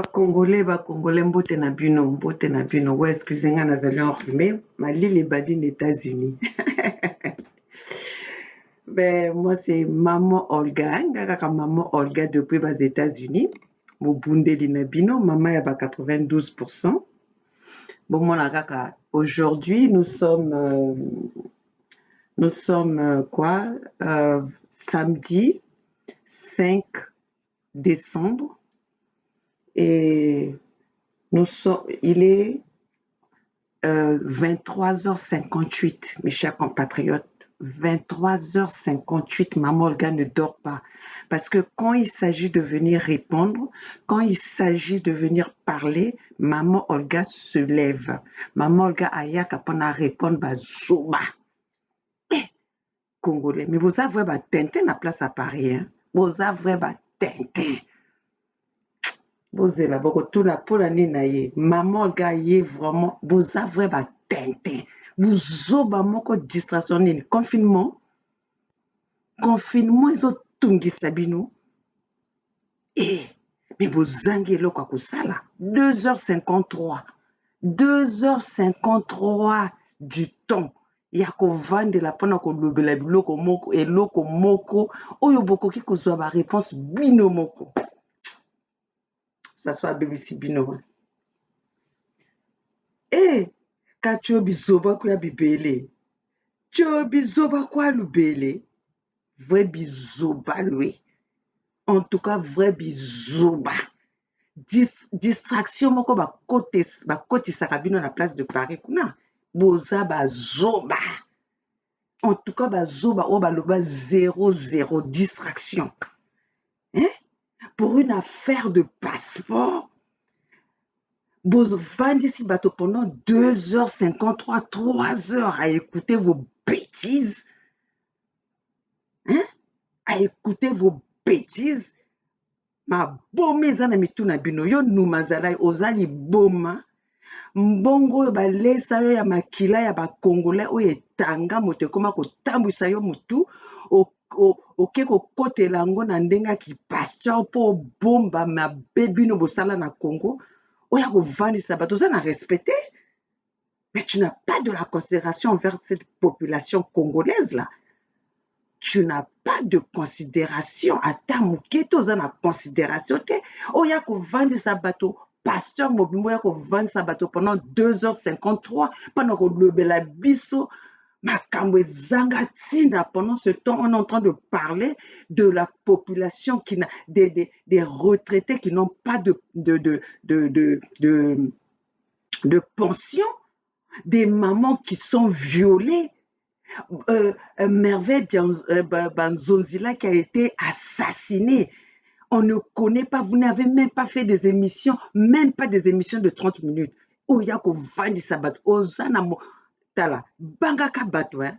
Congolais, mbote na bino. Ouais, excusez-moi, nazali enrhumé. Ma l'île est badie des États-Unis. Ben, moi, c'est Maman Olga. Ngaka Maman Olga depuis les États-Unis. Mobundeli na bino. Maman y'a 92%. Bon, moi, aujourd'hui, nous sommes quoi? Samedi 5 décembre. Et il est 23h58, mes chers compatriotes. 23h58, Maman Olga ne dort pas. Parce que quand il s'agit de venir répondre, quand il s'agit de venir parler, Maman Olga se lève. Maman Olga ayaka pendant répondre, zoba. Congolais, mais vous avez vrai Tintin la place à Paris, hein? Vous avez vrai Tintin. Vous êtes beaucoup tout la pour l'année naïe. Maman Olga y est vraiment. Vous avez vrai Tintin. Vous avez beaucoup distraction. Confinement, ils ont tout sabino. Eh, mais vous avez le quoi ça là? 2h53. 2h53 du temps. Il y a qu'on vendre la peine qu'on le loko moko et loko moko. Oyo boko ki kozwa ba réponse bino moko. Ça soit BBC bino. Eh, kacho bizoba kwa bibele. Cho bizoba kwa lubele. Vrai bizoba lui. En tout cas, vrai bizoba. Distraction moko ba côté sakabino na place de Paris kuna. Boza ba zoba. En tout cas, ba zoba o ba loba 0 distraction. Hein? Pour une affaire de passeport, vous vendez ici bateau pendant 2h53, 3h à écouter vos bêtises. Hein? À écouter vos bêtises. Ma bome zana mituna bino yo numazalai ozali boma. Mbongo ba lesa yo ya makila ya ba Congolais oyo etanga moto koma ko tambwisa yo mutu oke kokotela yango na ndenga ki pasteur po bomba mabe bino bosala na Congo oya kovandisa bato oza na respecté. Mais tu n'as pas de la considération envers cette population congolaise là. Tu n'as pas de considération. Ata muke toza na considération te. Oya kovandisa bato pasteur mobimbo ya kovandisa bato pendant 2h53 pendant kolobela biso makambo ezanga ntina. Pendant ce temps, on est en train de parler de la population qui n'a des retraités qui n'ont pas de pension, des mamans qui sont violées. Merveille Banzonzila qui a été assassinée. On ne connaît pas, vous n'avez même pas fait des émissions, même pas des émissions de 30 minutes. Oyako Vandi Sabat, Ozana Tala, Bangaka Batouin,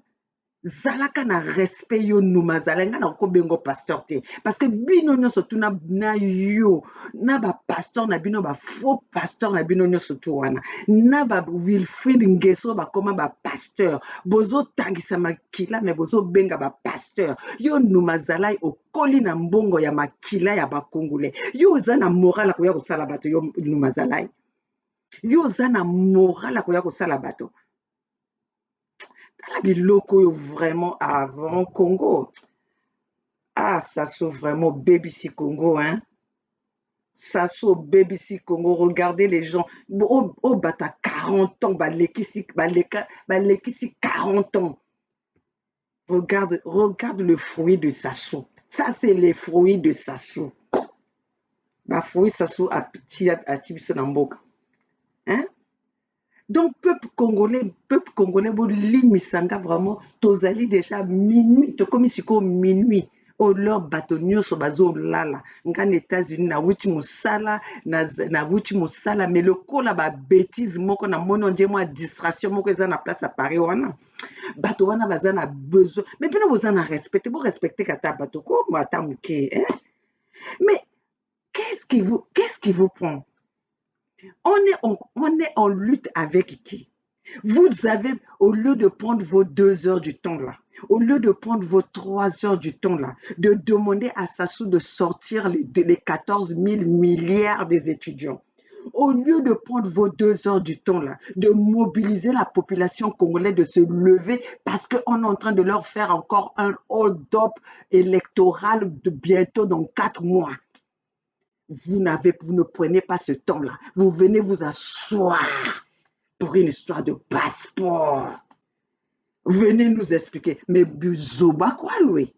Zalaka na respect yo numazala nga na ko bengo pasteur te parce que bino nyonso tu na yo na ba pasteur na bino ba faux pasteur na bino nyonso tu wana na ba Wilfried Ngeso ba koma ba pasteur bozo tangisa makila mais bozo benga ba pasteur yo numazala okoli na mbongo ya makila ya ba Congolais yo zana moral ko ya ko sala bato yo numazala yo zana moral ko ya ko sala bato. La biloko vraiment avant Congo. Ah, ça sauve vraiment BBC Congo, hein. Ça sauve BBC Congo. Regardez les gens. Oh, bata 40 ans, balekisi 40 ans. Regarde le fruit de Sassou. Ça, c'est les fruits de Sassou. Bah, fruit Sassou a Tibiso Namboka. Hein? Donc, peuple congolais, limisanga vraiment, tozali déjà minuit, comme ici, minuit. Oh, leur bâtonnier sur bazo lala. Ngan États-Unis, na wuti musala, na wuti musala, mais le coup là, ba bêtise, moko na mono, moi distraction, moko na place à Paris, wana. Bato wana baza na besoin. Mais puis, vous en a respecté, vous respectez kata bato, ko, mata muke, hein. Mais, qu'est-ce qui vous prend? On est en lutte avec qui? Vous avez, au lieu de prendre vos 2 heures du temps là, au lieu de prendre vos 3 heures du temps là, de demander à Sassou de sortir les 14 000 milliards des étudiants, au lieu de prendre vos 2 heures du temps là, de mobiliser la population congolaise, de se lever parce qu'on est en train de leur faire encore un hold-up électoral de bientôt dans 4 mois. Vous ne prenez pas ce temps-là. Vous venez vous asseoir pour une histoire de passeport. Venez nous expliquer. Mais Buzoba quoi, lui?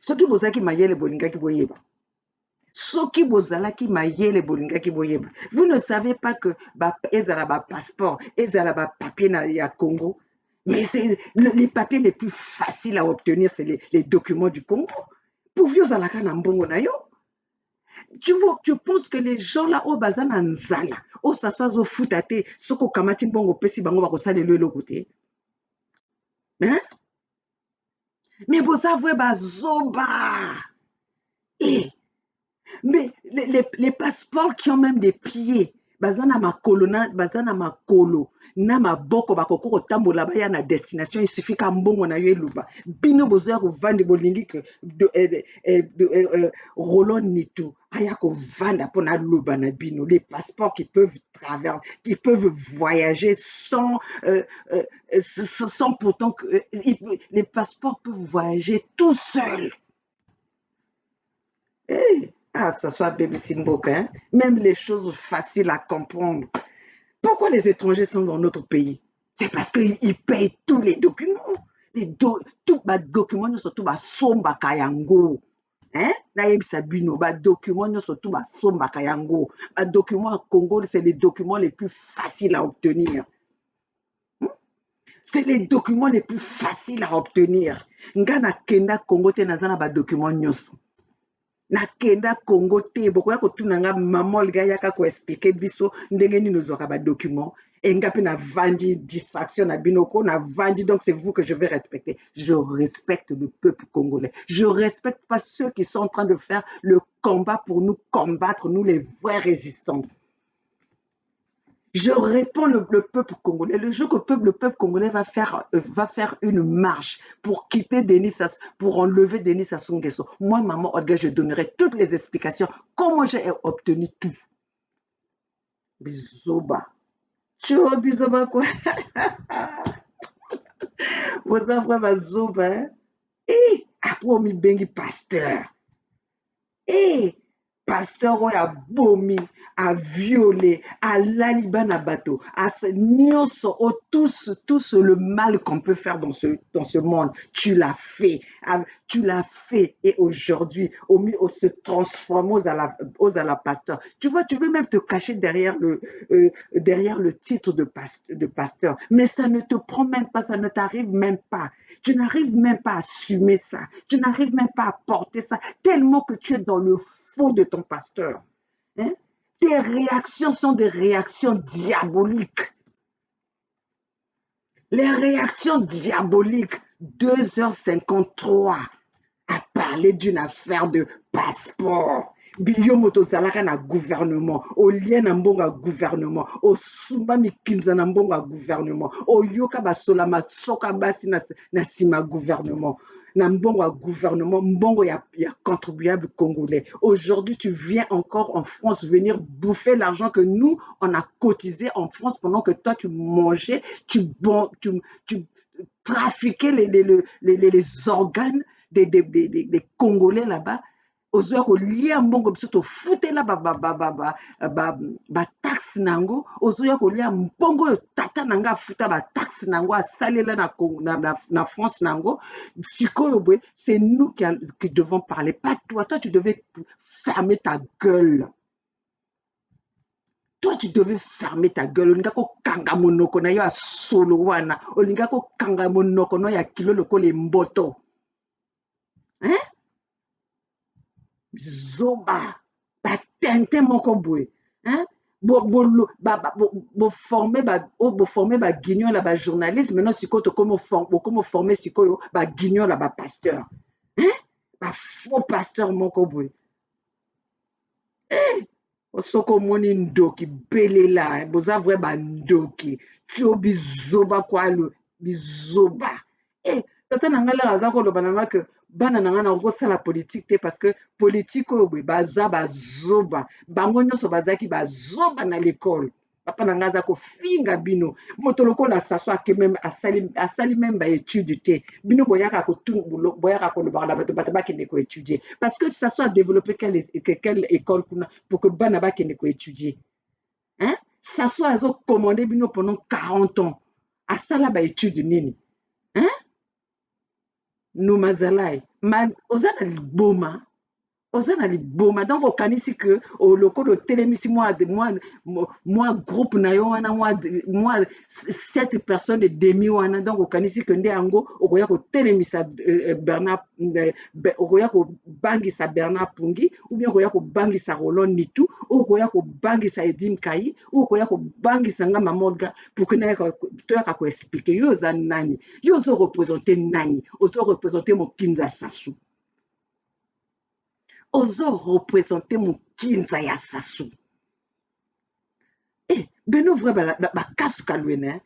Ce qui vous a qui maillé les bolinga qui boyeba. Ce qui vous a qui maillé les bolinga qui boyeba. Vous ne savez pas que ezala ba passeport, ezala ba papier na ya Congo. Mais c'est les papiers les plus faciles à obtenir, c'est les documents du Congo. Pour vieux alaka na mbongo na yo. Tu penses que les gens là au bazan en nzala, au s'assoit au foot à te, ce qu'on kamati mbongo pesi bango bakosala le côté. Hein? Mais vous savez, zoba. Eh, mais les passeports qui ont même des pieds, bazana makolo bazana makolo na maboko bakoko kotambola baya na destination, il suffit ka mbongo na yo eluba. Bino bozoya kovanda bolingi que Roland Nitu aya kovanda pona luba na bino, les passeports qui peuvent traverser, qui peuvent voyager sans pourtant que les passeports peuvent voyager tout seuls. Hey, ça soit bébé Simboka, hein? Même les choses faciles à comprendre. Pourquoi les étrangers sont dans notre pays? C'est parce qu'ils payent tous les documents. Tous les documents, surtout, somba kayango. Hein? Naïbsa Bino, documents, surtout, somba kayango. Documents à Congo, c'est les documents les plus faciles à obtenir. C'est les documents les plus faciles à obtenir. Ngana Kenda Congo, te nazana ba documents nyos. Nakenda Congo te bokoya kotuna nga mamol ga yaka ko expliquer biso ndenge nini nozwaka ba document et nga pe na vandi distraction na binoko na vandi, donc c'est vous que je vais respecter. Je respecte le peuple congolais. Je respecte pas ceux qui sont en train de faire le combat pour nous combattre, nous les vrais résistants. Je réponds le peuple congolais. Le jour que le peuple congolais va faire une marche pour quitter Denis Sassou, pour enlever Denis Sassou Nguesso, moi, maman Olga, je donnerai toutes les explications, comment j'ai obtenu tout. Bizoba. Tu vois, Bizoba quoi? Vous avez Bizoba, hein? Et après, on bengi pasteur. Et pasteur a bomi, a violé, a laliba na bateau, a nyonso, tous le mal qu'on peut faire dans ce monde, tu l'as fait, et aujourd'hui, on se transforme aux à la pasteur. Tu vois, tu veux même te cacher derrière le titre de pasteur, mais ça ne te prend même pas, ça ne t'arrive même pas. Tu n'arrives même pas à assumer ça. Tu n'arrives même pas à porter ça, tellement que tu es dans le faux de ton pasteur. Hein? Tes réactions sont des réactions diaboliques. Les réactions diaboliques, 2h53 à parler d'une affaire de passeport. Bilio motozalaka na gouvernement, o lien na mbongo gouvernement, o sumba mikinza na mbongo gouvernement, o yoka basola masoka basi na sima gouvernement. Na mbongo gouvernement, mbongo ya contribuable congolais. Aujourd'hui, tu viens encore en France venir bouffer l'argent que nous, on a cotisé en France pendant que toi, tu mangeais, tu trafiquais les organes des Congolais là-bas. Ozoya kolia mbongo biso tofutela taxe nango, ozoya kolia mbongo oyo tata nanga afuta taxe nango asalela na France nango. Sikoyo boye, c'est nous qui devons parler, pas toi. Toi, tu devais fermer ta gueule. Toi, tu devais fermer ta gueule. Olinga ko kanga monoko na yo a solo wana. Olinga ko kanga monoko no ya kilo lokole mboto. Hein? Zoba, batente moko boye, hein? Former ba guignol la ba journaliste, maintenant sikoyo tokomo former sikoyo ba guignol la ba pasteur, hein? Ba faux pasteur moko boye. Eh, Osoko moni ndoki belela, boza vrai ba ndoki. Tio bizoba kwa lo, bizoba. Eh, tata nanga la aza ko loba nanga que bana nanga na ko sala politique te parce que politique oyo boye baza bazoba. Bango nyonso bazaki bazoba na l'école. Papa nanga aza kofinga bino. Moto lokola saso ake même asali même ba étude te. Bino boyaka ko tu boyaka ko loba na bato bakende ko étudier. Parce que saso a développé quelle école kuna pour que bana bakende ko étudier. Hein? Saso azo commandé bino pendant 40 ans. Asala ba étude nini. Hein? Numazalai. Oza na liboma. Oza na liboma. Donc okanisi que lokolo telemisi moi groupe na yo wana moi 7 personnes de demi wana donc okanisi que nde yango okoya ko telemisa Bernard okoya ko bangisa Bernard Pungi ou bien okoya ko bangisa Roland Nitu ou okoya ko bangisa Edim Kai ou okoya ko bangisa nga Mamolga pour que na toyaka ko expliquer yo oza nani yo ozo représenter nani ozo représenter Mokinza Sassou ozo représenter Mokinza ya Sassou. Eh, bino vrai bakasuka lwene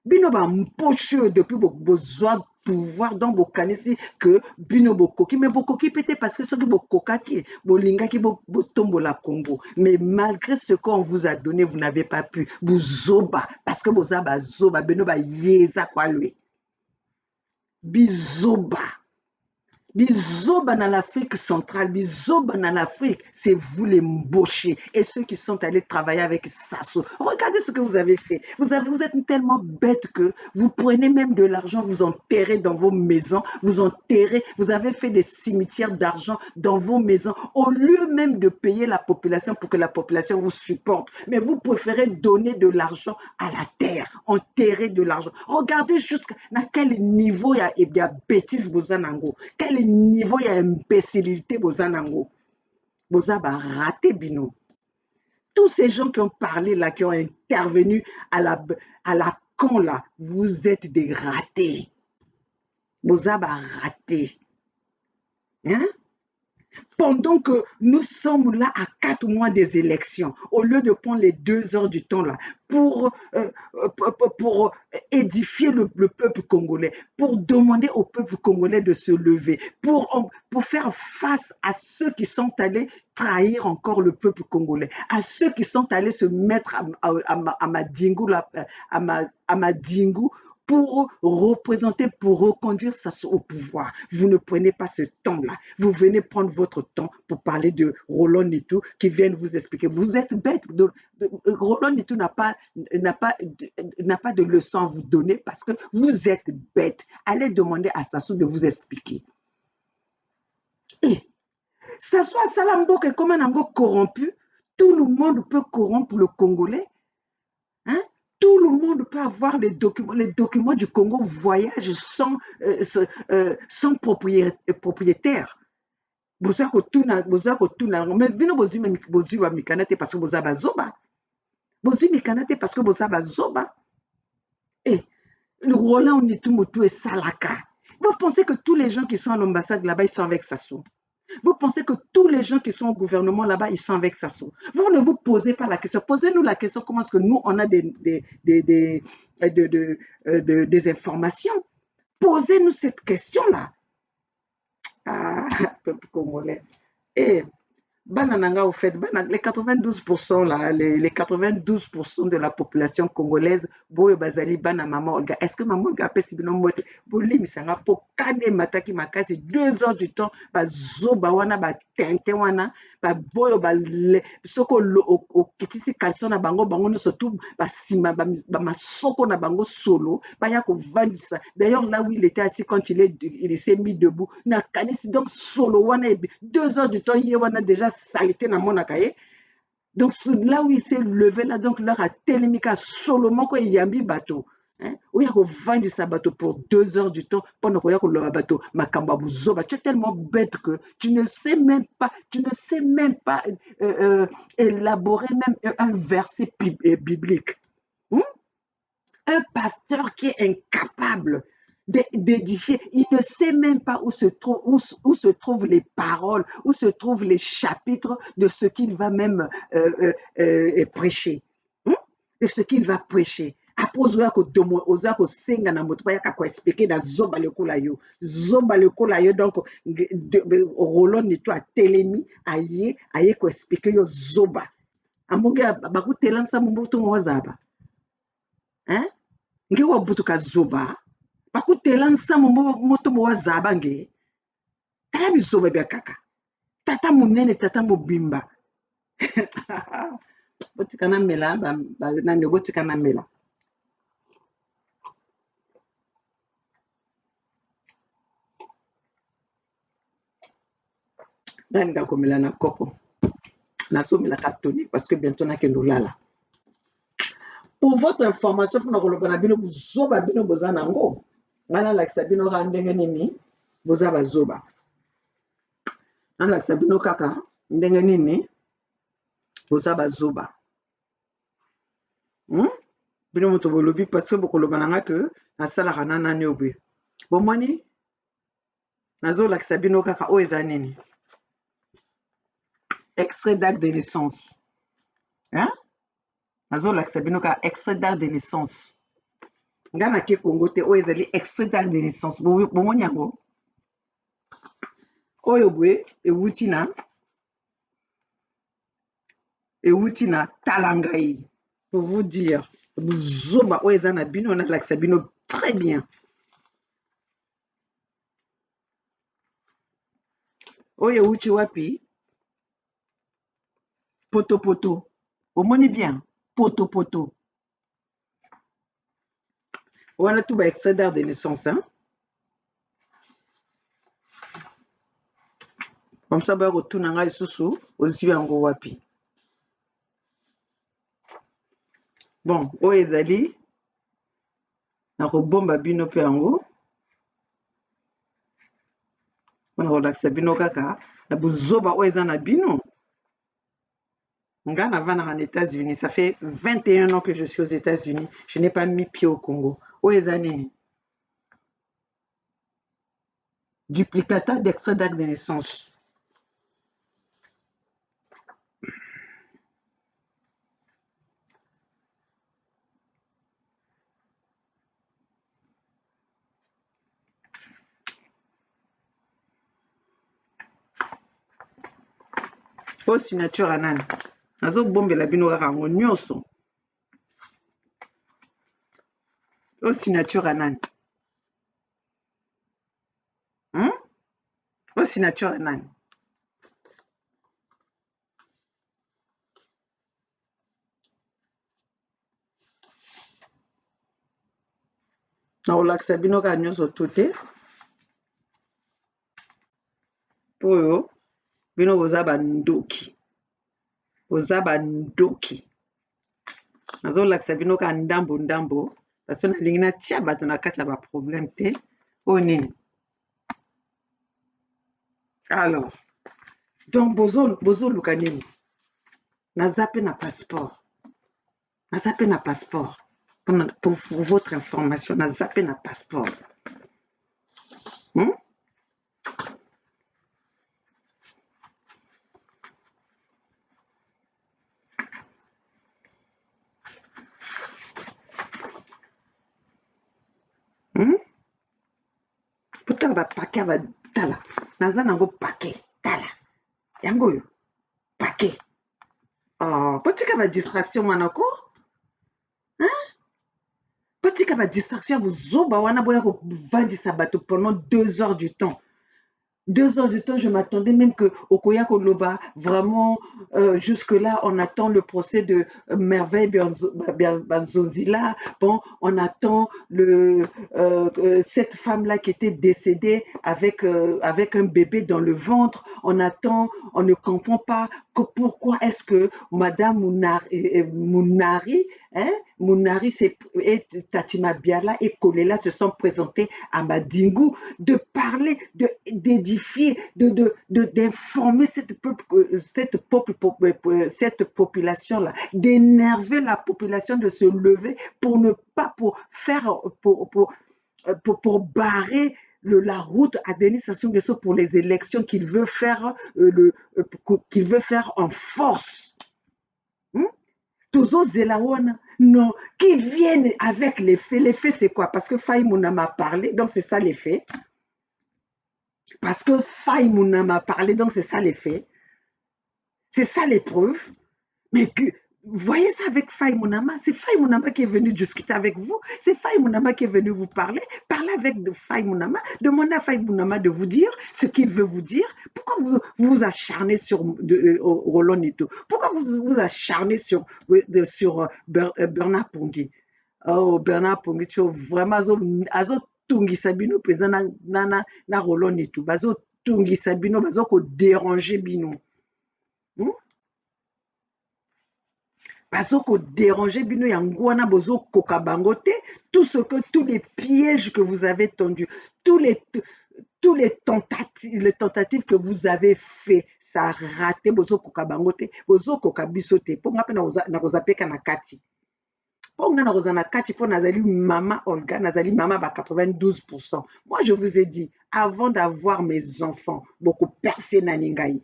bino bampoche depuis bozwa pouvoir donc bokanisi que bino bokoki mais bokoki peut-être parce que soki bokokaki bolingaki botombola Congo mais malgré ce qu'on vous a donné vous n'avez pas pu bozoba parce que boza bazoba bino bayeza kwa lwe bizoba. Bizoba dans l'Afrique centrale, bizoba dans l'Afrique, c'est vous les mbauchés et ceux qui sont allés travailler avec Sasso. Regardez ce que vous avez fait. Vous êtes tellement bêtes que vous prenez même de l'argent, vous enterrez dans vos maisons, vous enterrez, vous avez fait des cimetières d'argent dans vos maisons au lieu même de payer la population pour que la population vous supporte. Mais vous préférez donner de l'argent à la terre, enterrer de l'argent. Regardez jusqu'à quel niveau il y a bêtise Bozanango, quel niveau il y a imbécilité Bozanango. Boza ba raté bino. Tous ces gens qui ont parlé là, qui ont intervenu à la con là, vous êtes des ratés. Boza ba raté. Hein? Pendant que nous sommes là à 4 mois des élections, au lieu de prendre les 2 heures du temps là pour édifier le peuple congolais, pour demander au peuple congolais de se lever, pour faire face à ceux qui sont allés trahir encore le peuple congolais, à ceux qui sont allés se mettre à Madingu pour représenter, pour reconduire ça au pouvoir. Vous ne prenez pas ce temps-là. Vous venez prendre votre temps pour parler de Roland Nitou qui vient vous expliquer. Vous êtes bête. Roland Nitou n'a pas de leçon à vous donner parce que vous êtes bête. Allez demander à Sassou de vous expliquer. Et Sassou a Salambo que comme un corrompu, tout le monde peut corrompre le Congolais. Hein? Tout le monde peut avoir les documents du Congo voyage sans propriétaire. Boza kotuna mais bino bozwi ba mikana te parce que boza bazoba. Bozwi mikana te parce que boza bazoba. Et le Roland Nitumbutu et Salaka. Vous pensez que tous les gens qui sont à l'ambassade là-bas, ils sont avec Sassou? Vous pensez que tous les gens qui sont au gouvernement là-bas, ils sont avec Sassou? Vous ne vous posez pas la question. Posez-nous la question, comment est-ce que nous, on a des informations? Posez-nous cette question-là. Ah, peuple congolais. Et Banananga, au fait, les 92%, là, les 92% de la population congolaise, boyo bazali bana mama Olga. Est-ce que maman Olga peut si binom moite boli misanga po kane mataki makasi 2 heures du temps ba zoba wana ba tente wana ba boyo ba soko o kitisi kalson na bango no surtout ba sima ba masoko na bango solo ba ya ko vandisa. D'ailleurs là où il était assis quand il s'est mis debout na kanisi donc solo wana 2 heures du temps il wana déjà salité na monaka ye. Donc là où il s'est levé là donc là a telemika Solomon ko yambi bateau. Hein? Où il y a vendu sa bateau pour 2 heures du temps pendant qu'il y a le bateau makamba buzoba. Tu es tellement bête que tu ne sais même pas élaborer même un verset biblique. Hein? Un pasteur qui est incapable d'édifier. Il ne sait même pas où se trouvent les paroles, où se trouvent les chapitres de ce qu'il va même prêcher. De ce qu'il va prêcher. Après, oza kosenga na moto bayaka koexplike na zoba lokola yo. Zoba lokola yo, donc Roland Neto atelemi aye koexplike yo zoba. Amonge bakutelanisa mumbutu mwazaba. Hein? Nge wabutuka zoba. Bakutelanisa mumbutu mwazaba nge. Tala bizoba bya kaka. Tata munene, tata mobimba. Botikana mela, nani botikana mela. Nani komela na kopo. Nasomela tonique parce que bientôt na kendo lala. Pour votre information, pour nakoloba na bino zoba bino boza nango. Ngana lakisa bino ka ndenge nini boza bazoba. Ngana lakisa bino kaka ndenge nini boza bazoba. Bino moto bolobi parce que bokoloba nanga que nasalaka na nani obwe. Bomoni nazo lakisa bino kaka o eza nini. Extrait d'acte de naissance. Hein? Nazo lakisa bino ka extrait d'acte de naissance. Ngana ke Congo te o ezali extrait d'acte de naissance. Bomoni yango. Oyo bwe ewuti na talangai. Pour vous dire, zoba o eza na bino na lakisa bino très bien. Oyo ewuti wapi? Poto poto. Omoni bien, poto poto. Voilà tout ba extrait d'acte de naissance, hein? Comme ça ba retourna ngai susu ozwi yango wapi. Bon, oyo ezali na kobomba bino pe yango. On kolakisa bino kaka na bozoba oyo eza na bino. Nga navanda en États-Unis, ça fait 21 ans que je suis aux États-Unis. Je n'ai pas mis pied au Congo. Oyo eza nini? Duplicata d'extrait d'acte de naissance. Po signature ya nani? Nazobombela bino kaka yango nyonso. Po signature ya nani? Po signature ya nani? Nakolakisa bino kaka nyonso to te. Po oyo bino boza bandoki. Boza bandoki. Nazolakisa bino kaka ndambo ndambo. Parce que nalingi natia bato na kati ya ba problème te. Oyo nini? Alors, donc bozoluka nini? Naza pe na passeport. Naza pe na passeport. Pour votre information, naza pe na passeport. Potala ba paquet ba tala. Naza nango paquet tala. Yango yo paquet. Oh, potika ba distraction manako? Potika ba distraction bozoba wana boya ko vandisa bato pendant 2 heures du temps. 2 heures du temps, je m'attendais même que Okoya Koloba, vraiment, jusque-là, on attend le procès de Merveille Banzozila. Bon, on attend cette femme-là qui était décédée avec un bébé dans le ventre. On attend, on ne comprend pas pourquoi est-ce que Madame Mounari, et Tatima Biala et Kolela se sont présentés à Madingu de parler, d'édifier, d'informer cette population-là, d'énerver la population, de se lever pour ne pas pour barrer la route à Denis Sassou Nguesso pour les élections qu'il veut faire, qu'il veut faire en force. Toujours Zelawana, non, qui viennent avec les faits. Les faits, c'est quoi? Parce que Faye Mouna m'a parlé, donc c'est ça les faits. Parce que Faye Mouna m'a parlé, donc c'est ça les faits. C'est ça les preuves. Mais que, vous voyez ça avec Faye Mounama, c'est Faye Mounama qui est venu discuter avec vous, c'est Faye Mounama qui est venu vous parler, parlez avec Faye Mounama, demandez à Faye Mounama de vous dire ce qu'il veut vous dire. Pourquoi vous vous acharnez sur Roland Nito? Pourquoi vous vous acharnez sur Bernard Pongui? Oh, Bernard Pongui, tu es vraiment azo tungi sabino présent na Roland Nito, bazo tungi sabino, bazo ko déranger bino. Bazo ko déranger bino yangwana bozo koka bangote, tous les pièges que vous avez tendus, tous les tentatives que vous avez fait, ça a raté bozo koka bangote, bozo koka bisote. Pour nga pe na kozapeka na kati. Pour nga na kozana kati pour nazali mama Olga, nazali mama ba 92%. Moi je vous ai dit avant d'avoir mes enfants, beaucoup percé na ningai.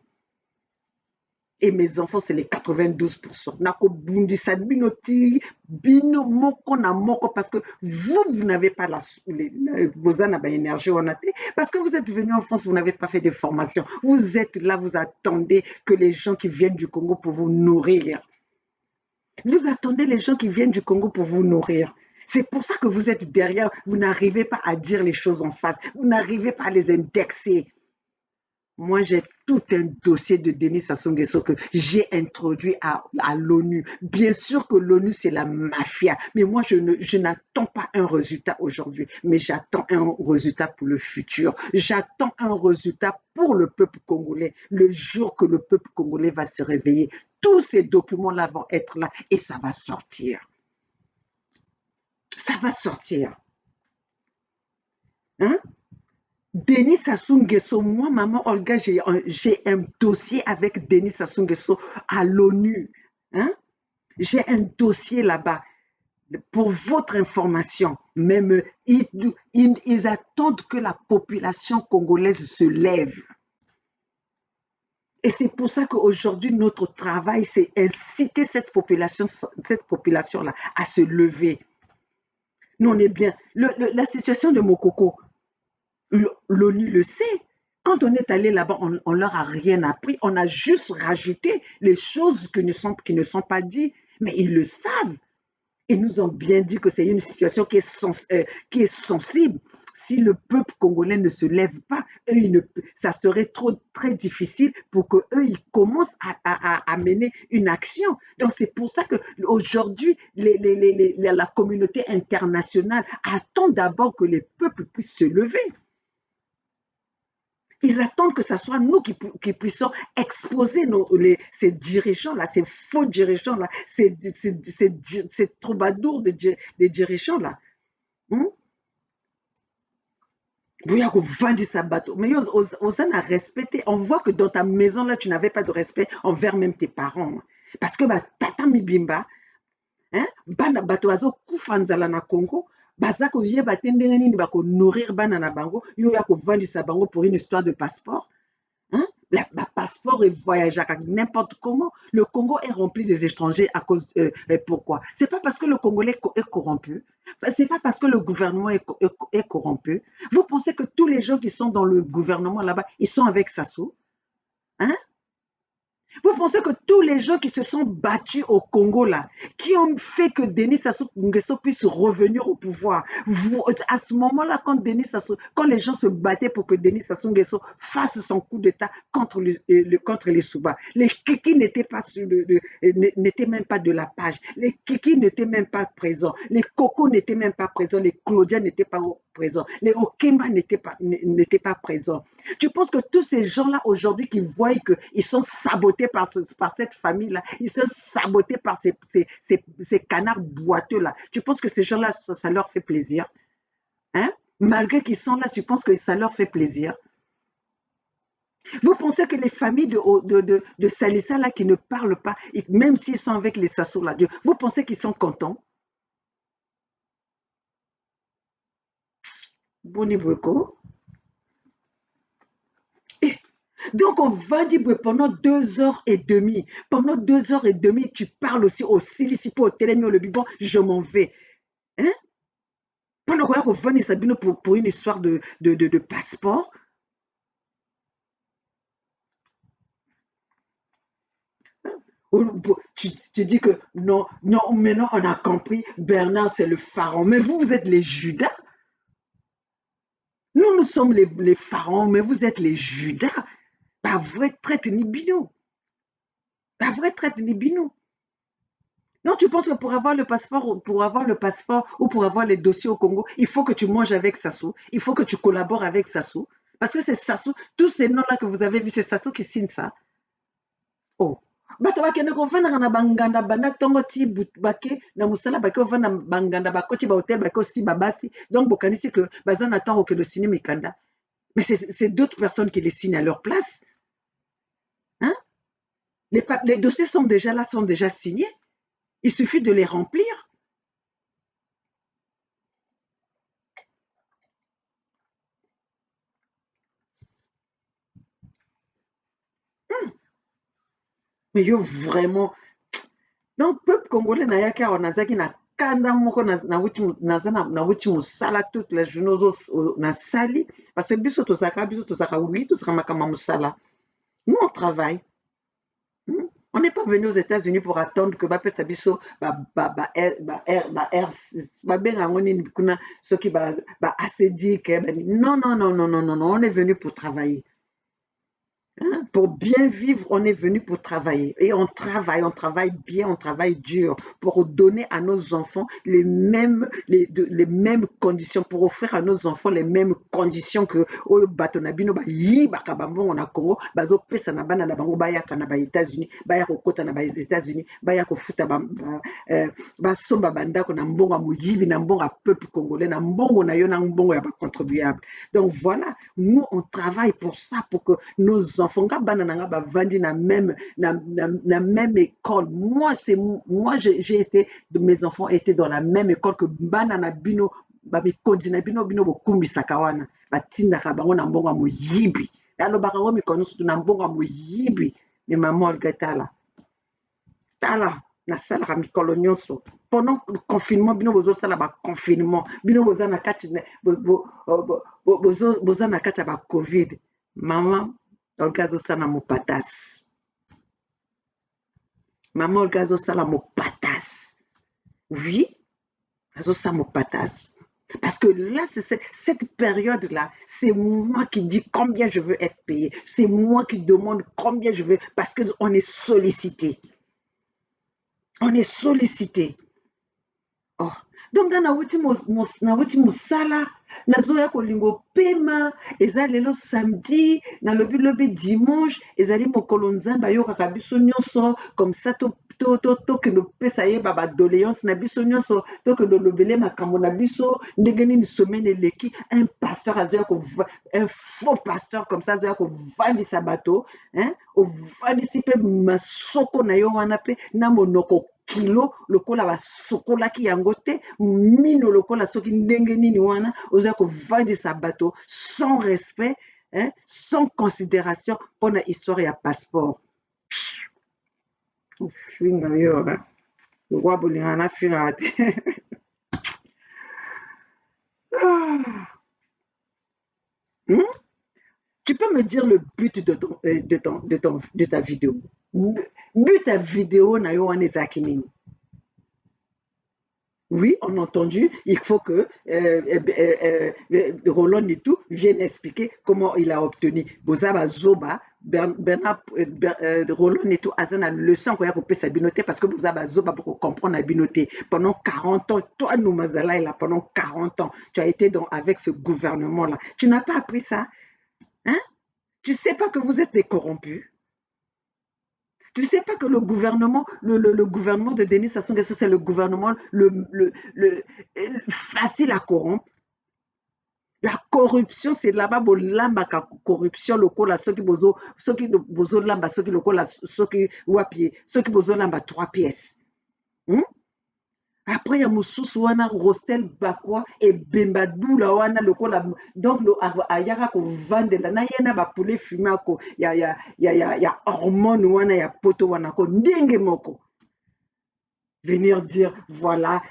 Et mes enfants, c'est les 92%. Nako bundisa bino ti bino moko na moko parce que vous n'avez pas vos énergie parce que vous êtes venu en France, vous n'avez pas fait de formation. Vous êtes là, vous attendez que les gens qui viennent du Congo pour vous nourrir. Vous attendez les gens qui viennent du Congo pour vous nourrir. C'est pour ça que vous êtes derrière. Vous n'arrivez pas à dire les choses en face. Vous n'arrivez pas à les indexer. Moi, j'ai tout un dossier de Denis Sassou Nguesso que j'ai introduit à l'ONU. Bien sûr que l'ONU, c'est la mafia. Mais moi, je n'attends pas un résultat aujourd'hui. Mais j'attends un résultat pour le futur. J'attends un résultat pour le peuple congolais. Le jour que le peuple congolais va se réveiller, tous ces documents-là vont être là et ça va sortir. Ça va sortir. Hein? Denis Sassou Nguesso, moi, maman Olga, j'ai un dossier avec Denis Sassou Nguesso à l'ONU. Hein? J'ai un dossier là-bas. Pour votre information, même ils attendent que la population congolaise se lève. Et c'est pour ça qu'aujourd'hui, notre travail, c'est inciter cette population-là à se lever. Nous, on est bien. La situation de Mokoko, l'ONU le sait. Quand on est allé là-bas, on leur a rien appris. On a juste rajouté les choses qui ne sont pas dites. Mais ils le savent. Ils nous ont bien dit que c'est une situation qui est sensible. Si le peuple congolais ne se lève pas, ça serait très difficile pour qu'eux, ils commencent à mener une action. Donc, c'est pour ça qu'aujourd'hui, la communauté internationale attend d'abord que les peuples puissent se lever. Ils attendent que ce soit nous qui puissions exposer ces dirigeants-là, ces faux dirigeants-là, ces troubadours des dirigeants-là. Mais on a respecté. On voit que dans ta maison-là, tu n'avais pas de respect envers même tes parents. Parce que tata mibimba, bana bato azo kufanzala na Congo, baza koyeba te ndenge nini bako nourrir bana na bango, yo ya kovandisa bango pour une histoire de passeport. Passeport et voyager n'importe comment. Le Congo est rempli des étrangers à cause. Pourquoi? C'est pas parce que le Congolais est corrompu. C'est pas parce que le gouvernement est corrompu. Vous pensez que tous les gens qui sont dans le gouvernement là-bas, ils sont avec Sassou? Hein? Vous pensez que tous les gens qui se sont battus au Congo là, qui ont fait que Denis Sassou Nguesso puisse revenir au pouvoir, à ce moment-là, quand les gens se battaient pour que Denis Sassou Nguesso fasse son coup d'État contre les Souba, les Kiki n'étaient même pas de la page, les Kiki n'étaient même pas présents, les Koko n'étaient même pas présents, les Claudia n'étaient pas présents, les Okemba n'étaient pas présents. Tu penses que tous ces gens-là aujourd'hui qui voient qu'ils sont sabotés par cette famille-là, ils sont sabotés par ces canards boiteux-là. Tu penses que ces gens-là, ça leur fait plaisir? Hein? Malgré qu'ils sont là, tu penses que ça leur fait plaisir? Vous pensez que les familles de Salissa là qui ne parlent pas, même s'ils sont avec les Sassou là, vous pensez qu'ils sont contents? Boni Bweko. Donc, on va dire pendant 2h30. Pendant 2h30, tu parles aussi au Silicipo, au Télémio, le Bibon, je m'en vais. Hein? Pendant qu'on va venir Sabino pour une histoire de passeport. Tu dis que non, non, maintenant on a compris, Bernard c'est le pharaon. Mais vous êtes les Judas. Nous sommes les pharaons, mais vous êtes les Judas. Pas vrai traite ni bino. Pas vrai traite ni bino. Non, tu penses que pour avoir le passeport ou pour avoir les dossiers au Congo, il faut que tu manges avec Sassou, il faut que tu collabores avec Sassou. Parce que c'est Sassou, tous ces noms-là que vous avez vus, c'est Sassou qui signe ça. Oh. Bato bakende kovanda na banganda banda tongo ti bake na musala bake ovanda banganda bakoti ba hotel bake aussi babasi. Donc bokanisi que baza na temps que le signe mikanda. Mais c'est d'autres personnes qui les signent à leur place. Hein? Les dossiers sont déjà là, sont déjà signés. Il suffit de les remplir. Mais yo vraiment. Donc, peuple congolais na yaki awa nazaki na kanda moko na wuti musala toute la journée na sali parce que biso tozaka oui tozaka makama musala. Nous on travaille. On n'est pas venu aux États-Unis pour attendre que bapesa biso babenga yango nini kuna soki ba assédique non non non non non non on est venu pour travailler. Hein? Pour bien vivre, on est venu pour travailler. Et on travaille bien, on travaille dur pour donner à nos enfants les mêmes conditions, pour offrir à nos enfants les mêmes conditions que au Batonabino, on a Congo, bazo pesa na bana na bango bayaka na ba États-Unis, bayako kota na ba États-Unis, bayako futa basomba bandako na mbongo muyibi na mbongo peuple congolais na mbongo na yo na mbongo ya ba contribuable. Donc voilà, nous on travaille pour ça, pour que nos enfants vandi na même école. Moi j'ai été, mes enfants étaient dans la même école que bana na bino bamikondi na bino bokumbisaka wana batindaka bango na mbongo moyibi alobaka ngo mikono sutu na mbongo moyibi. Mais maman olga tala nasalaka mikolo nyonso pendant le confinement bino bozosala baconfinement bino boza na kati boza na kati ya bacovid. Maman olga azosala mopatasi. Maman olga azosala mopatasi. Oui, azosala mopatasi. Parce que là, cette période-là, c'est moi qui dis combien je veux être payé. C'est moi qui demande combien je veux, parce qu'on est sollicité. On est sollicité. Oh. Donc, na wuti musala, nazoya kolingo pema, eza lelo samedi, na lobi dimanche, ezali mokolo nzambe ayokaka biso nyonso, comme ça tokende pesa ye badoléance na biso nyonso, tokende lobele makambo na biso, ndenge nini semaine eleki, un pasteur azoya un faux pasteur comme ça azoya kovandisa bato, hein, ovandisi pe masoko na yo wana pe na monoko kilo lokola basokolaki yango te, mino lokola soki ndenge nini wana oza kovandisa bato sans respect, hein, sans considération mpona histoire ya passeport. Finga yo lokwa bolinga na finga te. Tu peux me dire le but de ta vidéo? But ta vidéo na yo wana ezalaki nini? Oui, on a entendu, il faut que Roland et tout vienne expliquer comment il a obtenu. Bozaba Zoba, Bernard Roland et tout, Azana leçon qu'on a coupé sa binoté parce que Bozaba Zoba pour comprendre la binoté. Pendant 40 ans, toi, nous, Mazala, là, pendant 40 ans, tu as été avec ce gouvernement-là. Tu n'as pas appris ça? Hein? Tu ne sais pas que vous êtes des corrompus? Tu ne sais pas que le gouvernement de Denis Sassou Nguesso, c'est le gouvernement facile à corrompre. La corruption, c'est là-bas, la corruption, ceux qui bozo lamba, ceux qui bozo lamba 3 pièces. Après, il y a Moussousou, wana Rostel Bakwa et Bembadoula wana lokola donc le ayara ko vandela na yena ba poulet fumé ko ya hormone wana ya poto wana ko ndenge moko venir dire voilà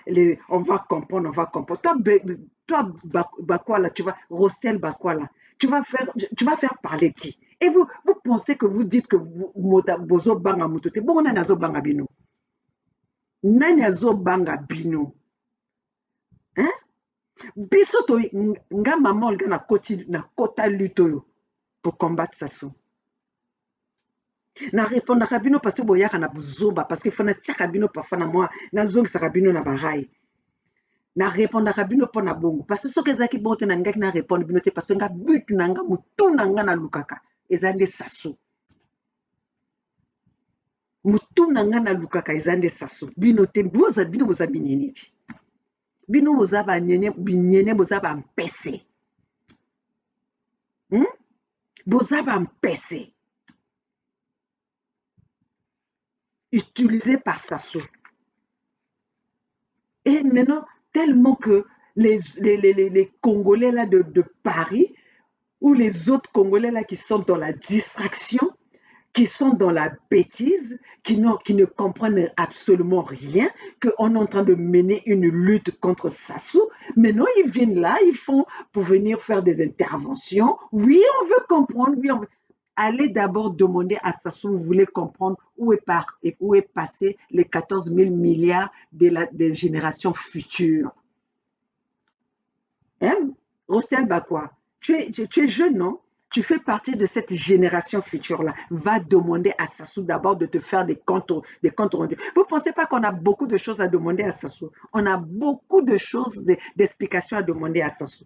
on va comprendre, on va comprendre. Toi Bakwa là, tu vas Rostel Bakwa là, tu vas faire parler qui? Et vous pensez que vous dites que vous bozo banga mutote bon on a nazo banga bino nani azo banga bino hein. Biso to nga mama olga na kota lutte oyo pour combattre Sassou. Na répondaka bino parce que boyaka na buzoba parce que fana tiaka bino parfois na moi nazongisaka bino na barai. Na répondaka bino mpo na bongo parce que soki ezalaki bongo te na ngaki na répondre bino te parce que nga but na nga motu na nga na lukaka eza nde Sassou. Motu na nga na lukaka eza nde Sassou. Bino te bino boza binini ti. Bino boza binyene boza bampese. Boza bampese. Utilisé par Sassou. Et maintenant, tellement que les Congolais là de Paris ou les autres Congolais là qui sont dans la distraction, qui sont dans la bêtise, qui ne comprennent absolument rien, qu'on est en train de mener une lutte contre Sassou. Maintenant, ils viennent là, ils font pour venir faire des interventions. Oui, on veut comprendre, oui, on veut... Allez d'abord demander à Sassou, vous voulez comprendre où est passé les 14 000 milliards des générations futures. Hein? Rostel Bakwa, tu es jeune, non? Tu fais partie de cette génération future-là. Va demander à Sassou d'abord de te faire des comptes rendus. Vous ne pensez pas qu'on a beaucoup de choses à demander à Sassou? On a beaucoup de choses, d'explications à demander à Sassou.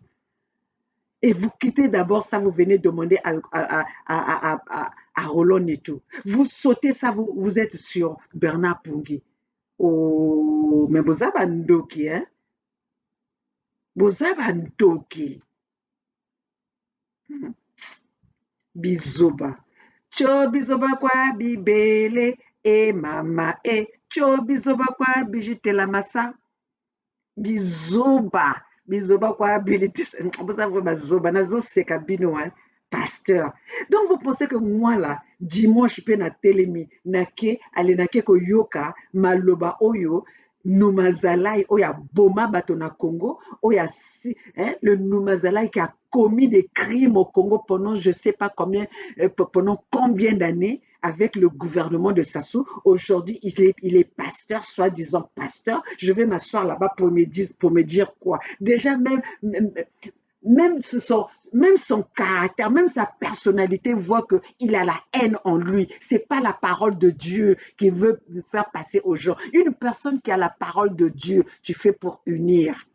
Et vous quittez d'abord ça, vous venez demander à Roland et tout. Vous sautez ça, vous êtes sur Bernard Pungui. Oh, mais vous avez un doki, hein? Vous avez un doki. Bizoba. Cho bizoba kwa bibele e mama e. Cho bizoba kwa bijitela masa. Bizoba. Bizoba kwa biliti. Vous savez, bazoba. Nazo seka bino, hein. Pasteur. Donc, vous pensez que moi, là, dimanche, je peux na telemi, nake, ale nake ko yoka, maloba oyo, Noumazalaï, oya boma bato na Congo, oya si, hein, le Noumazalaï qui a commis des crimes au Congo pendant je ne sais pas combien, pendant combien d'années avec le gouvernement de Sassou. Aujourd'hui, il est pasteur, soi-disant pasteur. Je vais m'asseoir là-bas pour me dire quoi. Déjà, même son caractère, même sa personnalité voit qu'il a la haine en lui. Ce n'est pas la parole de Dieu qu'il veut faire passer aux gens. Une personne qui a la parole de Dieu, tu fais pour unir.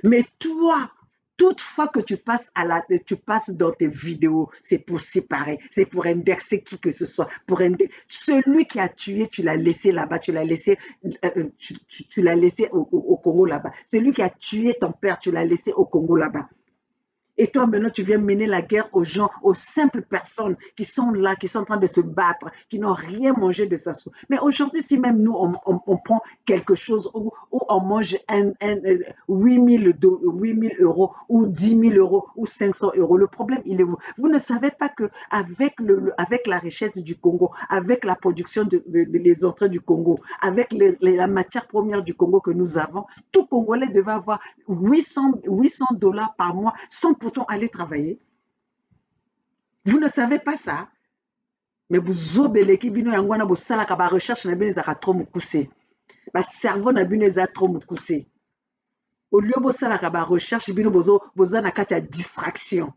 Mais toi, toutefois que tu passes dans tes vidéos, c'est pour séparer, c'est pour indexer qui que ce soit. Celui qui a tué, tu l'as laissé là-bas, tu l'as laissé au Congo là-bas. Celui qui a tué ton père, tu l'as laissé au Congo là-bas. Et toi, maintenant, tu viens mener la guerre aux gens, aux simples personnes qui sont là, qui sont en train de se battre, qui n'ont rien mangé de Sassou. Mais aujourd'hui, si même nous, on prend quelque chose où on mange 8 000 euros ou 10 000 euros ou 500 euros, le problème, il est où? Vous ne savez pas qu'avec la richesse du Congo, avec la production des entrées du Congo, avec la matière première du Congo que nous avons, tout Congolais devait avoir 800 $ par mois sans pourtant aller travailler. Vous ne savez pas ça? Mais vous obélez bino yangwana bo sala ka ba recherche na bino ezaka trop mukuse. Ba cerveau na bino eza trop mukuse. Au lieu bo sala ka ba recherche bino boza na kati ya distraction.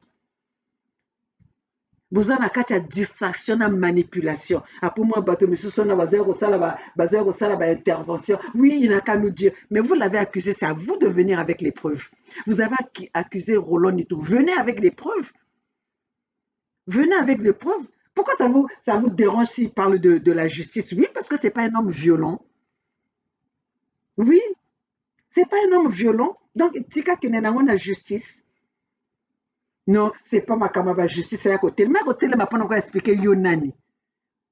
Boza na kati ya distraction na manipulation. Pour moi bato misusu na baza ko sala ba intervention. Oui, il n'a qu'à nous dire. Mais vous l'avez accusé, c'est à vous de venir avec les preuves. Vous avez accusé Roland Nito. Venez avec les preuves. Venez avec des preuves. Pourquoi ça vous dérange s'il parle de la justice? Oui, parce que ce n'est pas un homme violent. Oui, ce n'est pas un homme violent. Donc, tika kenenango na justice. Non, ce n'est pas ma kamaba justice. C'est à côté. Mais à côté, je vais expliquer yo nani.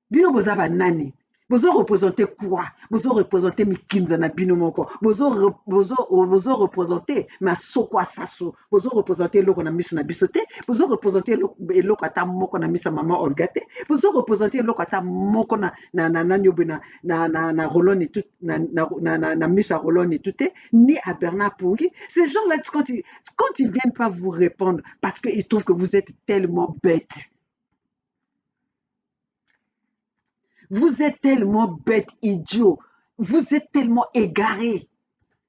Bino bozaba nani. Bozo représenter quoi? Bozo représenter Mikinza na bino moko. Bozo représenter ma sokwa saso. Bozo représenter loko na miso na bisote. Bozo représenter loko ata moko na misa mama Olgate. Bozo représenter loko ata moko na nyobe na Rolon et tout na miso Rolon et tout ni à Bernard Pungui. Ces gens-là quand ils viennent pas vous répondre parce qu'ils trouvent que vous êtes tellement bêtes. Vous êtes tellement bêtes, idiots. Vous êtes tellement égarés.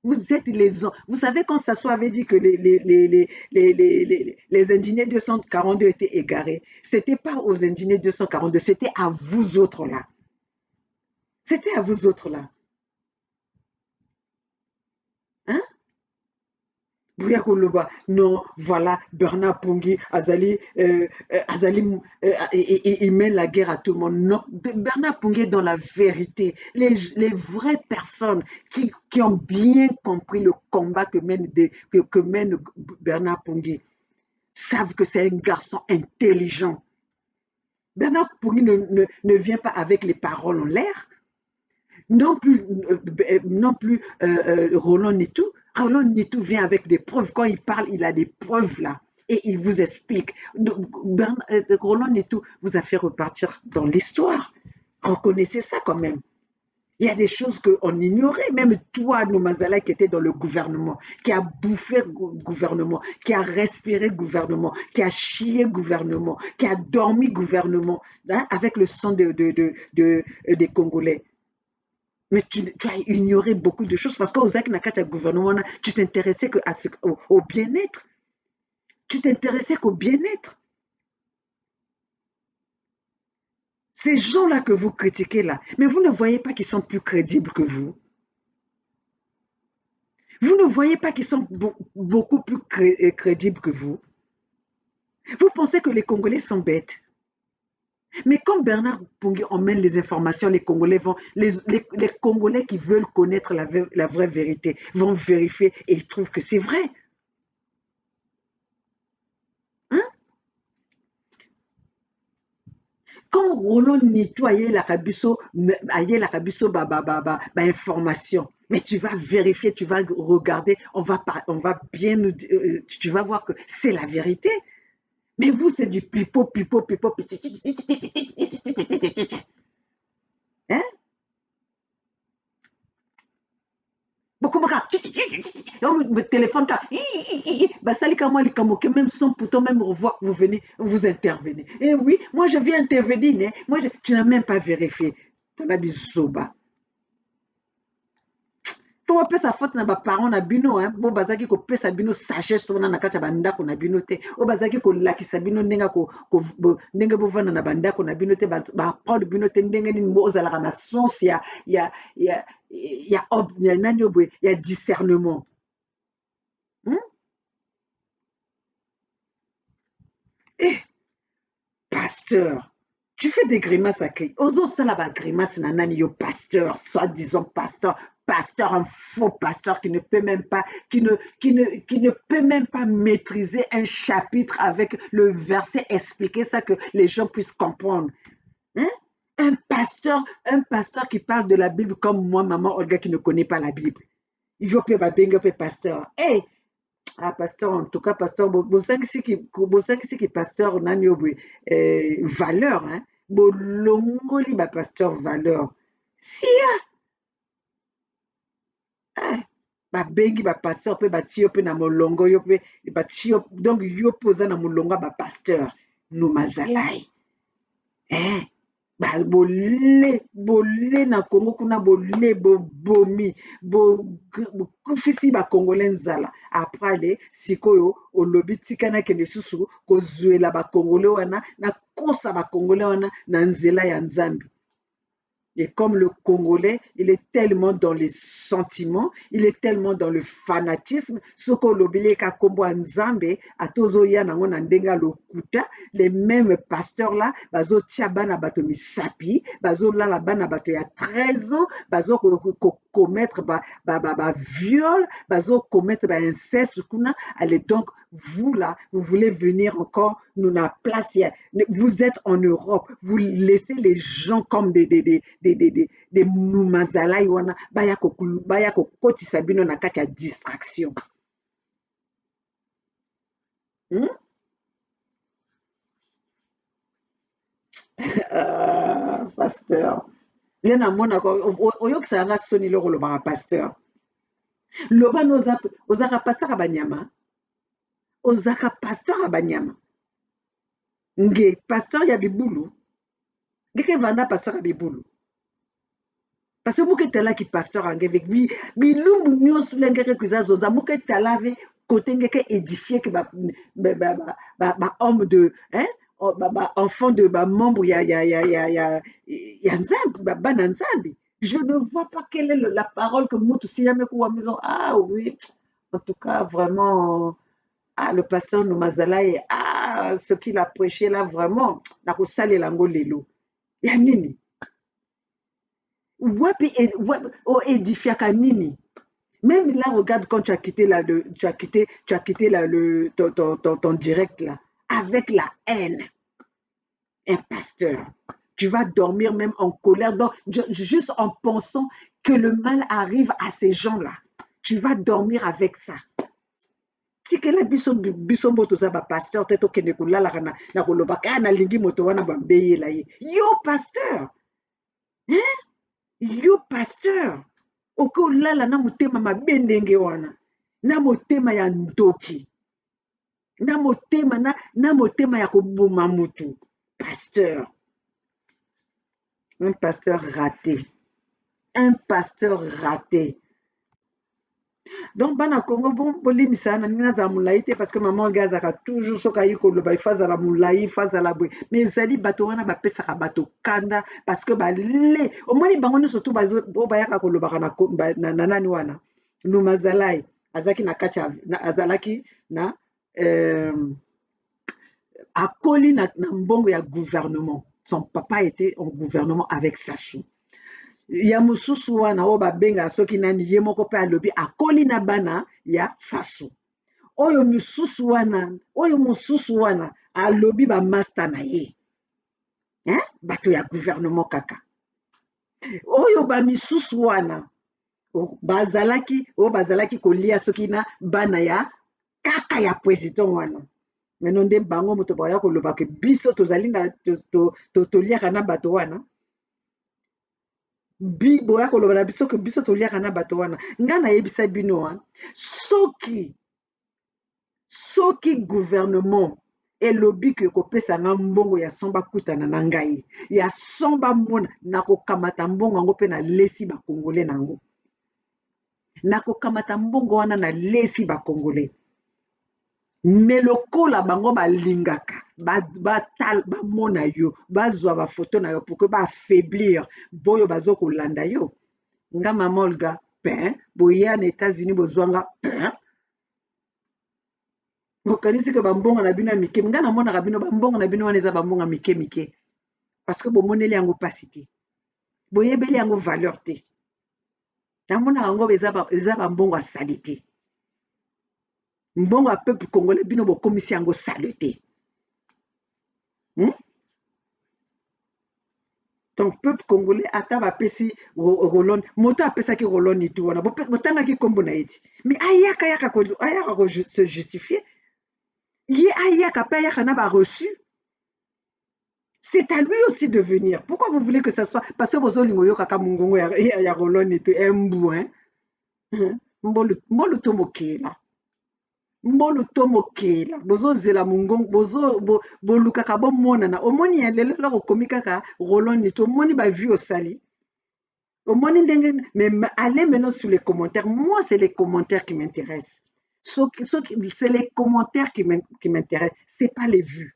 Vous êtes les hommes. Vous savez, quand Sassou avait dit que les indignés 242 étaient égarés, ce n'était pas aux indignés 242, c'était à vous autres là. C'était à vous autres là. Hein? Non, voilà, Bernard Pungui, Azali, il mène la guerre à tout le monde. Non, Bernard Pungui est dans la vérité. Les vraies personnes qui ont bien compris le combat que mène Bernard Pungui savent que c'est un garçon intelligent. Bernard Pungui ne vient pas avec les paroles en l'air. Non plus Roland Nitou. Roland Nitou vient avec des preuves. Quand il parle, il a des preuves là. Et il vous explique. Roland Nitou vous a fait repartir dans l'histoire. Reconnaissez ça quand même. Il y a des choses qu'on ignorait. Même toi, Noumazala, qui était dans le gouvernement, qui a bouffé le gouvernement, qui a respiré le gouvernement, qui a chié le gouvernement, qui a dormi le gouvernement, hein, avec le sang des Congolais. Mais tu as ignoré beaucoup de choses parce qu'aux Nakata gouvernement, tu t'intéressais au bien-être. Tu t'intéressais qu'au bien-être. Ces gens-là que vous critiquez là, mais vous ne voyez pas qu'ils sont plus crédibles que vous. Vous ne voyez pas qu'ils sont beaucoup plus crédibles que vous. Vous pensez que les Congolais sont bêtes. Mais quand Bernard Pungui emmène les informations, les Congolais les Congolais qui veulent connaître la vraie vérité vont vérifier et ils trouvent que c'est vrai. Hein? Quand Roland nettoyait la Kabiso, information, mais tu vas vérifier, tu vas regarder, on va bien nous dire, tu vas voir que c'est la vérité. Mais vous, c'est du pipo. Hein? Beaucoup de téléphone, même sans pourtant même revoir que vous venez, vous intervenez. Et oui, moi je viens intervenir, tu n'as même pas vérifié. Tu as dit soba. Faut appeler sa faute na ba parents na bino hein bo bazaki ko pesa bino sagesse na kati ya bandako na bino te o bazaki ko lakisa bino ndenga ndenge bo vana na bandako na bino te ba prendre bino te ndenge ni mo ozalaka na sens ya nani obwe ya discernement. Eh, pasteur, tu fais des grimaces à qui? Osons ça là-bas, grimace na nani yo pasteur, soi-disant pasteur, un faux pasteur qui ne peut même pas, qui ne peut même pas maîtriser un chapitre avec le verset, expliquer ça que les gens puissent comprendre. Hein? Un pasteur qui parle de la Bible comme moi, maman Olga, qui ne connaît pas la Bible. Il veut pas pasteur. Hey! Ah, pasteur, en tout cas, pasteur, bosangisi ki pasteur nani obwe valeur, hein? Bolongoli ba pasteur valeur. Sia! Babengi ba pasteur pe bati yo pe na molongo yo pe bati yo donc yo poza na molongo ba pasteur Noumazalai. Bolé na Congo kuna bolé bomi kufisi ba Congolais nzala après le sikoyo olobi tikana kende susu kozuela ba Congolais wana na kosa ba Congolais wana na nzela ya Nzambi. Et comme le Congolais, il est tellement dans les sentiments, il est tellement dans le fanatisme, ce qu'on l'oblige qu'à Kombo Nzambe, à Tozoya Nangon Ndenga Lokuta, les mêmes pasteurs là, bazo tia bana bato misapi, bazo la bana bato ya 13 ans, bazo commettre viol, commettre inceste. Allez, donc, vous là, vous voulez venir encore, nous na place, vous êtes en Europe, vous laissez les gens comme des Mumazala, baya kokoti sabino na kati ya distraction. Pasteur. Ye na mona ko oyokisa nga soni loko lobaka pasteur. Loba no ozaka pasteur abanyama. Ozaka pasteur abanyama. Nge pasteur ya bibulu. Ngeke vanda pasteur ya bibulu. Parce que muke talaki pasteur angevek bilumbu nyonso lengeke kuza zonza muke talave côté ngeke édifier que homme de hein enfant de membre ya nzambi bana nzambi. Je ne vois pas quelle est la parole que mutu siyame kuwa maison. Ah oui, en tout cas vraiment le pasteur Numazalaye, ce qu'il a prêché là vraiment na kosale lango lelo ya nini wapi édifiaka nini. Même là, regarde quand tu as quitté ton direct là, avec la haine. Un pasteur. Tu vas dormir même en colère, donc, juste en pensant que le mal arrive à ces gens-là. Tu vas dormir avec ça. Si que la bisombo to za ba pasteur teto kene kulala na kolobaka na lingi moto wana ba mbeye la ye. Yo pasteur. Hein? Yo pasteur. Oko lala na motema mabe ndenge wana. Na motema ya ndoki. Na motema ya koboma mutu. Pasteur. Un pasteur raté. Un pasteur raté. Donc, bana Congo, bon, bolimisa na nina za mulai te parce que maman gazaka toujours soka yiko loba ifaza la mulai, ifaza la bwe. Mais zali bato wana ba pesa ka bato kanda parce que ba le au moins bango ni surtout ba bayaka ko loba na nani wana. Numazalai azaki na kacha azalaki na akoli na mbongo ya gouvernement. Son papa était en gouvernement avec Sassou. Ya mususu wana o babenga soki nani ye moko pe alobi akoli na bana ya Sassou. Oyo mususu wana alobi ba master na ye. Hein? Bato ya gouvernement kaka. Oyo ba misusu wana bazalaki kolia soki na bana ya kaka ya président wana. Maintenant nde bango moto baya koloba ke biso tozali na toliaka na bato wana. Boya koloba na biso ke biso toliaka na bato wana. Nga na yebisa bino soki gouvernement elobi ke kopesa nga mbongo ya somba kutana na ngai ya somba mona nakokamata mbongo yango pe na lesi ba congolais nango. Nakokamata mbongo wana na lesi ba congolais. Mais lokola bango balingaka bamona yo bazwa ba photo na yo pour que ba affaiblir boyo bazo kolanda yo. Nga mama Olga pain boya na États-Unis bozwanga pain. Bokanisi ke bambonga na bino mike nga na mona bino bambonga na bino wana eza bambonga mike parce que bomoneli yango pasité. Boyebeli yango valeur te. Namona yango eza bambongo a salité. Mbongo a peuple congolais bino bokomisi yango saleté. Donc peuple congolais ata bapesi rolon moto apesaki rolon itu wana botangaki kombo na eti. Mais ayaka ko se justifier. Ye ayaka pa ayaka na ba reçu. C'est à lui aussi de venir. Pourquoi vous voulez que ça soit parce que bozolingo yo kaka mungongo ya rolon itu embu hein. Mbolu tomokela. Mbolu tomokela bozozela mungongo bolukaka bomonana omoni ya lelo loko komi kaka roloni to omoni ba vue osali omoni ndenge mais allez maintenant sur les commentaires. Moi c'est les commentaires qui m'intéressent. C'est les commentaires qui m'intéressent, c'est pas les vues.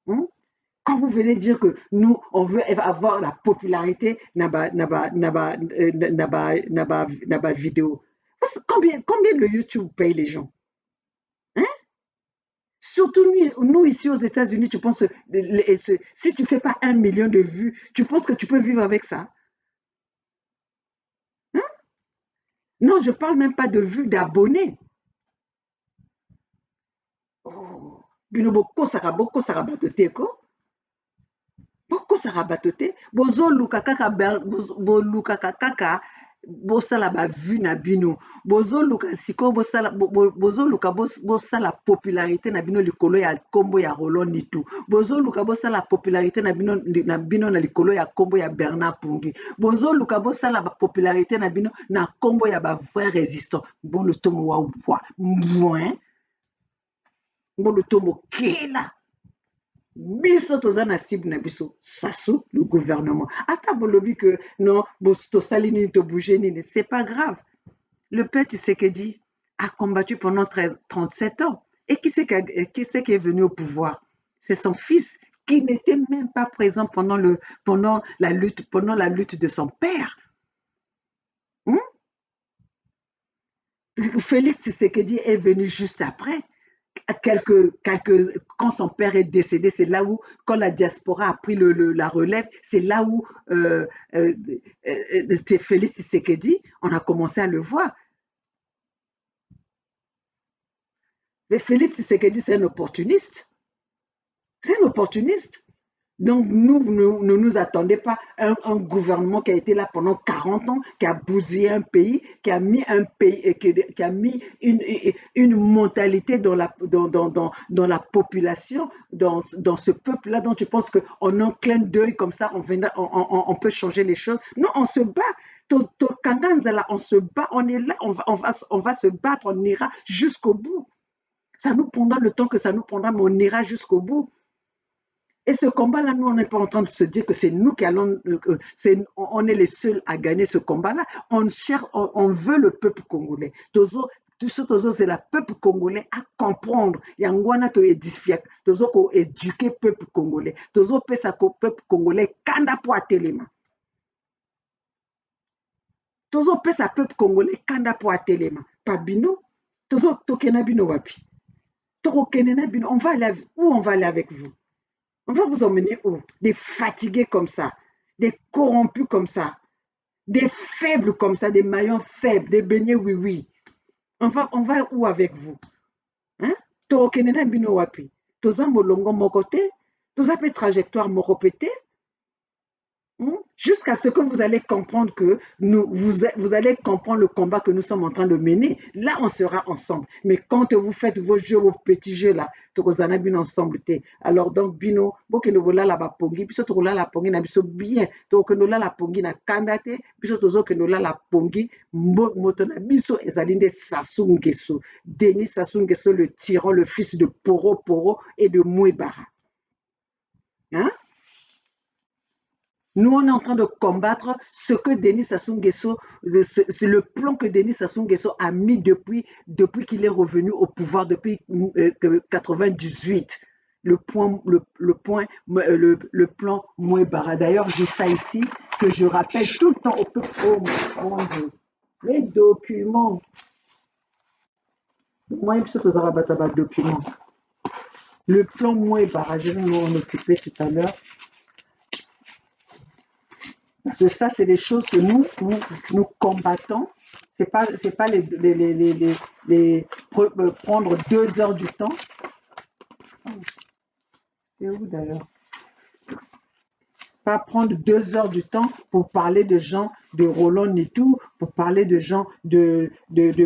Quand vous venez dire que nous on veut avoir la popularité naba vidéo. Combien le YouTube paye les gens? Surtout nous ici aux États-Unis, tu penses que si tu ne fais pas 1 million de vues, tu penses que tu peux vivre avec ça? Non, je ne parle même pas de vues d'abonnés. Oh, bino bokosaka bato te ko. Bokosaka bato te. Bolukaka kaka bosala bavue na bino. Bozoluka sikoyo bozoluka bosala popularité na bino likolo ya nkombo ya Roland Nitu. Bozoluka bosala popularité na bino na likolo ya nkombo ya Bernard Pongi. Bozoluka bosala popularité na bino na nkombo ya bavrai résistant. Mbolo to mowa moins. Mbolo to mokela. Biso toza na cible na biso Sassou, le gouvernement. Ata bolobi que non, tosali nini to bouger nini, c'est pas grave. Le père Tshisekedi a combattu pendant 37 ans. Et qui c'est qui est venu au pouvoir? C'est son fils qui n'était même pas présent pendant la lutte de son père. Félix Tshisekedi est venu juste après. Quand son père est décédé, c'est là où, quand la diaspora a pris la relève, c'est là où Félix Tshisekedi, on a commencé à le voir. Mais Félix Tshisekedi, c'est un opportuniste. C'est un opportuniste. Donc, ne nous attendez pas à un gouvernement qui a été là pendant 40 ans, qui a bousillé un pays, qui a mis qui a mis une mentalité dans la population, dans ce peuple-là, dont tu penses qu'en un clin d'œil comme ça, on peut changer les choses. Non, on se bat. On se bat, on est là, on va se battre, on ira jusqu'au bout. Ça nous prendra le temps que ça nous prendra, mais on ira jusqu'au bout. Et ce combat-là, nous, on n'est pas en train de se dire que c'est nous qui allons, on est les seuls à gagner ce combat-là. On veut le peuple congolais. C'est le peuple congolais à comprendre. Yangwana to édifier, tozo ko éduquer peuple congolais. Tozo pesa ko peuple congolais kanda po atelema. Tozo pesa peuple congolais kanda po atelema. Pa bino, tozo tokena bino wapi. Toko kenena bino, on va aller où on va aller avec vous? On va vous emmener où? Des fatigués comme ça, des corrompus comme ça, des faibles comme ça, des maillons faibles, des beignets oui. On va où avec vous? Hein? Tokenena bino wapi? Toza molongo mokote? Toza pe trajectoire mokopete? Jusqu'à ce que vous allez comprendre que vous allez comprendre le combat que nous sommes en train de mener. Là, on sera ensemble. Mais quand vous faites vos jeux, vos petits jeux là, tokozana bino ensemble te. Alors donc bino, bokeno bola la bapongi, biso tokola la pongi na biso bien. Tokeno la pongi na kandate, biso tozokeno la pongi moto na biso ezali nde Sassou Nguesso. Denis Sassou Nguesso, le tyran, le fils de Poro et de Mouebara. Hein? Nous, on est en train de combattre ce que Denis Sassou Nguesso, c'est le plan que Denis Sassou Nguesso a mis depuis qu'il est revenu au pouvoir, depuis 98. Le plan Mouebara. D'ailleurs, j'ai ça ici, que je rappelle tout le temps au peuple. Oh mon Dieu. Les documents. Moi, je sais que vous avez des documents. Le plan Mouebara, je vais m'en occuper tout à l'heure. Parce que ça, c'est des choses que nous combattons. C'est pas prendre 2 heures du temps. C'est où d'ailleurs? Pas prendre 2 heures du temps pour parler de gens de Roland Nitu, pour parler de gens de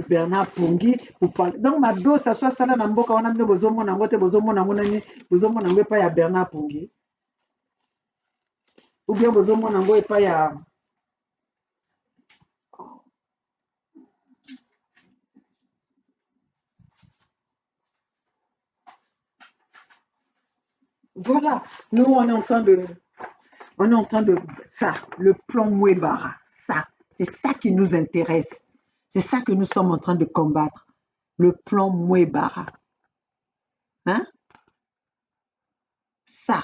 Bernard Pongi, pour parler. Donc ma bio, ça soit ça là dans mboka on a besoin mon angote besoin mon ango pas ya Bernard Pongi. Ou bien besoin mon ango pas ya. Voilà, nous on est en train de ça, le plan Mouebara, ça, c'est ça qui nous intéresse. C'est ça que nous sommes en train de combattre. Le plan Mouebara. Hein? Ça.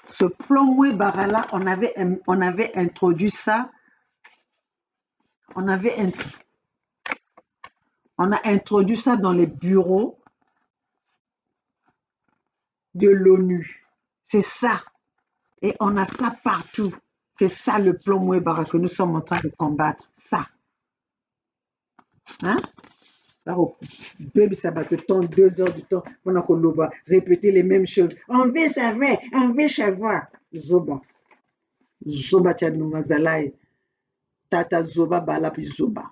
Ce plan Mouebara là, on avait introduit ça. On a introduit ça dans les bureaux de l'ONU. C'est ça. Et on a ça partout. C'est ça le plan Mouébara que nous sommes en train de combattre. Ça. Hein? Alors, baby, ça va te tendre 2 heures du temps. On a répéter les mêmes choses. On veut savoir, on veut savoir. Zoba. Zoba, tu as nous mazalaï. Tata Zoba, bala, puis Zoba.